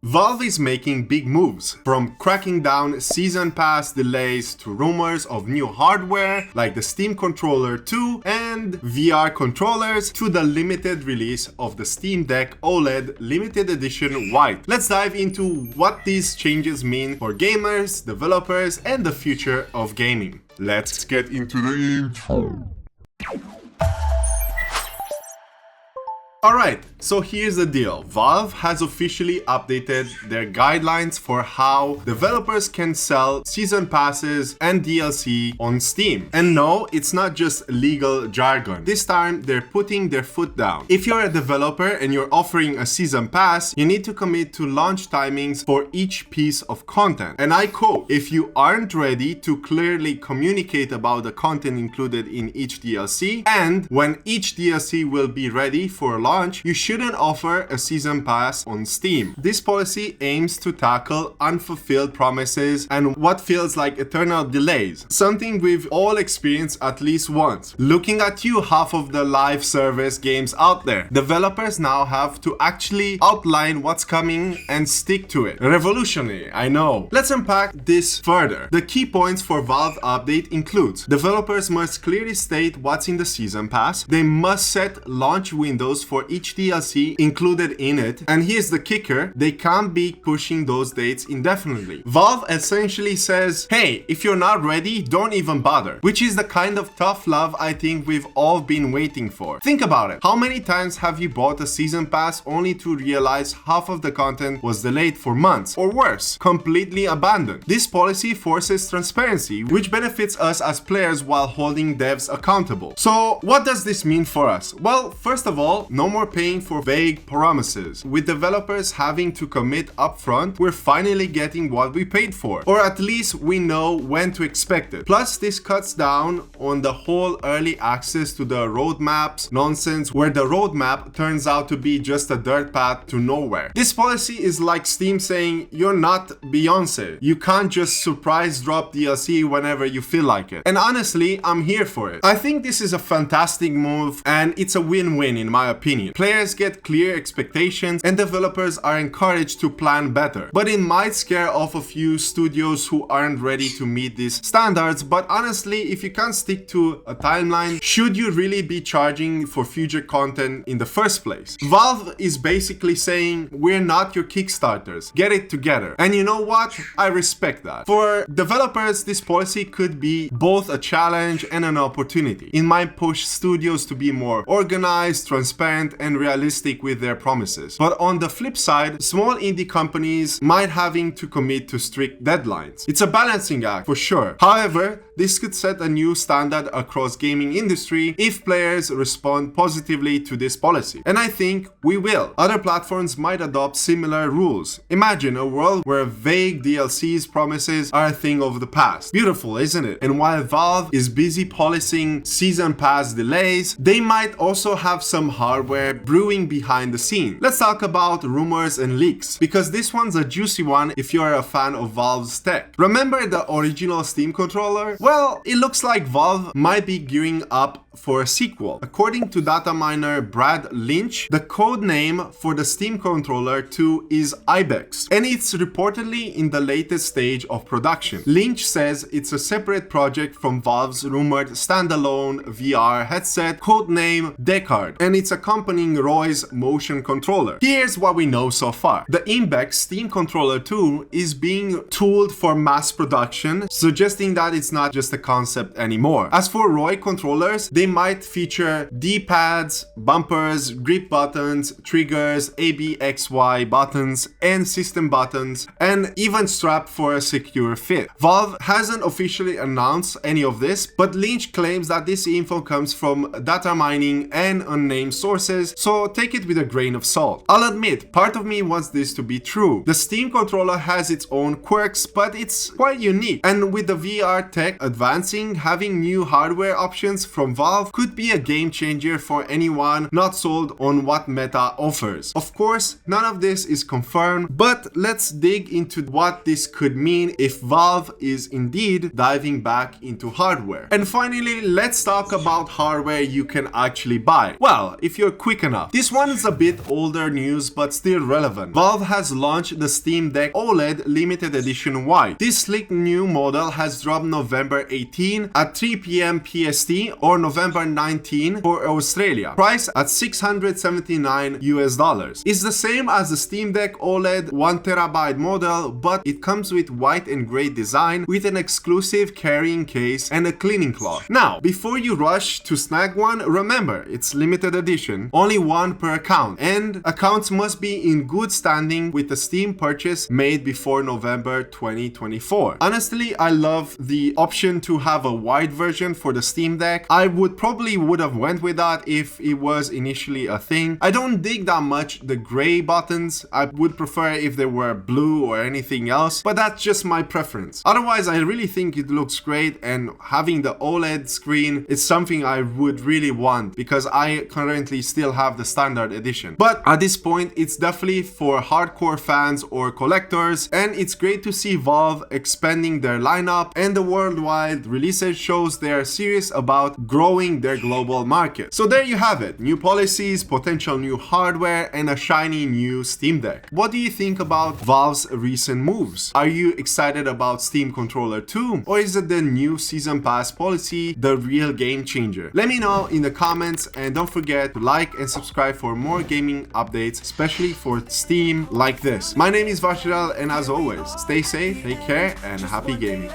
Valve is making big moves, from cracking down season pass delays to rumors of new hardware like the Steam Controller 2 and VR controllers to the limited release of the Steam Deck OLED limited edition white. Let's dive into what these changes mean for gamers, developers, and the future of gaming. Let's get into the intro. Alright, so here's the deal. Valve has officially updated their guidelines for how developers can sell season passes and DLC on Steam. And no, it's not just legal jargon. This time, they're putting their foot down. If you're a developer and you're offering a season pass, you need to commit to launch timings for each piece of content. And I quote, if you aren't ready to clearly communicate about the content included in each DLC, and when each DLC will be ready for launch, you shouldn't offer a season pass on Steam. This policy aims to tackle unfulfilled promises and what feels like eternal delays, something we've all experienced at least once. Looking at you, half of the live service games out there. Developers now have to actually outline what's coming and stick to it. Revolutionary, I know. Let's unpack this further. The key points for Valve update includes: developers must clearly state what's in the season pass. They must set launch windows for each DLC included in it, and here's the kicker, they can't be pushing those dates indefinitely. Valve essentially says, hey, if you're not ready, don't even bother, which is the kind of tough love I think we've all been waiting for. Think about it. How many times have you bought a season pass only to realize half of the content was delayed for months, or worse, completely abandoned? This policy forces transparency, which benefits us as players while holding devs accountable. So what does this mean for us? Well, first of all, no more paying for vague promises. With developers having to commit upfront, we're finally getting what we paid for, or at least we know when to expect it. Plus, this cuts down on the whole early access to the roadmaps nonsense, where the roadmap turns out to be just a dirt path to nowhere. This policy is like Steam saying, you're not Beyonce. You can't just surprise drop DLC whenever you feel like it. And honestly, I'm here for it. I think this is a fantastic move, and it's a win-win in my opinion. Players get clear expectations and developers are encouraged to plan better. But it might scare off a few studios who aren't ready to meet these standards. But honestly, if you can't stick to a timeline, should you really be charging for future content in the first place? Valve is basically saying, we're not your Kickstarters. Get it together. And you know what? I respect that. For developers, this policy could be both a challenge and an opportunity. It might push studios to be more organized, transparent, and realistic with their promises. But on the flip side, small indie companies might having to commit to strict deadlines. It's a balancing act for sure. However, this could set a new standard across gaming industry if players respond positively to this policy. And I think we will. Other platforms might adopt similar rules. Imagine a world where vague DLCs promises are a thing of the past. Beautiful, isn't it? And while Valve is busy policing season pass delays, they might also have some hardware brewing behind the scene. Let's talk about rumors and leaks, because this one's a juicy one if you're a fan of Valve's tech. Remember the original Steam controller? Well, it looks like Valve might be gearing up for a sequel. According to data miner Brad Lynch, the code name for the Steam Controller 2 is Ibex, and it's reportedly in the latest stage of production. Lynch says it's a separate project from Valve's rumored standalone VR headset codename Descartes, and it's accompanying Roy's motion controller. Here's what we know so far. The Ibex Steam Controller 2 is being tooled for mass production, suggesting that it's not just a concept anymore. As for Roy controllers, they might feature D-pads, bumpers, grip buttons, triggers, ABXY buttons, and system buttons, and even strap for a secure fit. Valve hasn't officially announced any of this, but Lynch claims that this info comes from data mining and unnamed sources, so take it with a grain of salt. I'll admit, part of me wants this to be true. The Steam controller has its own quirks, but it's quite unique, and with the VR tech advancing, having new hardware options from Valve Valve could be a game changer for anyone not sold on what Meta offers. Of course, none of this is confirmed, but let's dig into what this could mean if Valve is indeed diving back into hardware. And finally, let's talk about hardware you can actually buy. Well, if you're quick enough. This one is a bit older news, but still relevant. Valve has launched the Steam Deck OLED limited edition white. This sleek new model has dropped November 18 at 3 p.m. PST or November 19 for Australia. Price at $679 US. It's the same as the Steam Deck OLED 1TB model, but it comes with white and gray design with an exclusive carrying case and a cleaning cloth. Now, before you rush to snag one, remember it's limited edition, only one per account, and accounts must be in good standing with the Steam purchase made before November 2024. Honestly, I love the option to have a white version for the Steam Deck. I probably would have went with that if it was initially a thing. I don't dig that much the gray buttons. I would prefer if they were blue or anything else, but that's just my preference. Otherwise, I really think it looks great, and having the OLED screen is something I would really want because I currently still have the standard edition. But at this point, it's definitely for hardcore fans or collectors, and it's great to see Valve expanding their lineup, and the worldwide releases shows they are serious about growing their global market. So there you have it, new policies, potential new hardware, and a shiny new Steam Deck. What do you think about Valve's recent moves? Are you excited about Steam Controller 2, or is it the new Season Pass policy the real game changer? Let me know in the comments, and don't forget to like and subscribe for more gaming updates, especially for Steam like this. My name is Bombshell, and as always, stay safe, take care, and happy gaming.